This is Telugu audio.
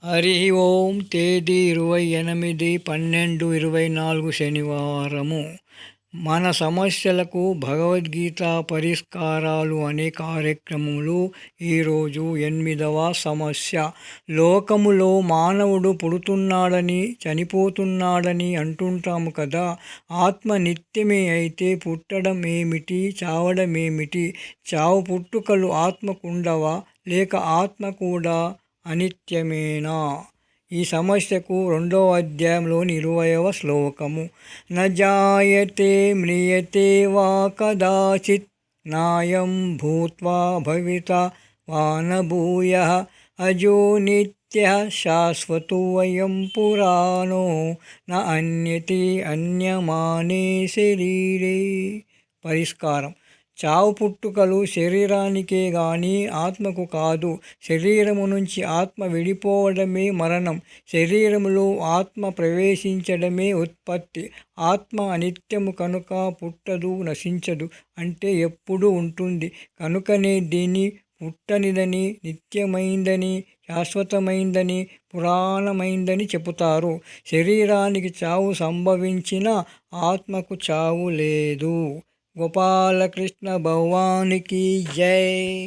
హరి ఓం. తేదీ 28/12/24 శనివారము. మన సమస్యలకు భగవద్గీత పరిష్కారాలు అనే కార్యక్రమంలో ఈరోజు 8వ సమస్య. లోకములో మానవుడు పుడుతున్నాడని చనిపోతున్నాడని అంటుంటాము కదా. ఆత్మ నిత్యమే అయితే పుట్టడం ఏమిటి, చావడం ఏమిటి? చావు పుట్టుకలు ఆత్మకుండవా, లేక ఆత్మ కూడా అనిత్యమేనా? ఈ సమస్యకు 2వ అధ్యాయంలోని 20వ శ్లోకము. న జాయతే మ్రియతే వా కదాచిత్ నాయం భూత్వా భవితా వా న భూయః అజో నిత్యః శాశ్వతోऽయం పురాణో న అన్యతే అన్యమానే శరీరే. పరిష్కారం. చావు పుట్టుకలు శరీరానికే గాని ఆత్మకు కాదు. శరీరము నుంచి ఆత్మ విడిపోవడమే మరణం. శరీరములో ఆత్మ ప్రవేశించడమే ఉత్పత్తి. ఆత్మ అనిత్యము కనుక పుట్టదు, నశించదు, అంటే ఎప్పుడూ ఉంటుంది. కనుకనే దీన్ని పుట్టనిదని, నిత్యమైందని, శాశ్వతమైందని, పురాణమైందని చెబుతారు. శరీరానికి చావు సంభవించినా ఆత్మకు చావు లేదు. గోపాలకృష్ణ భగవానికి జై.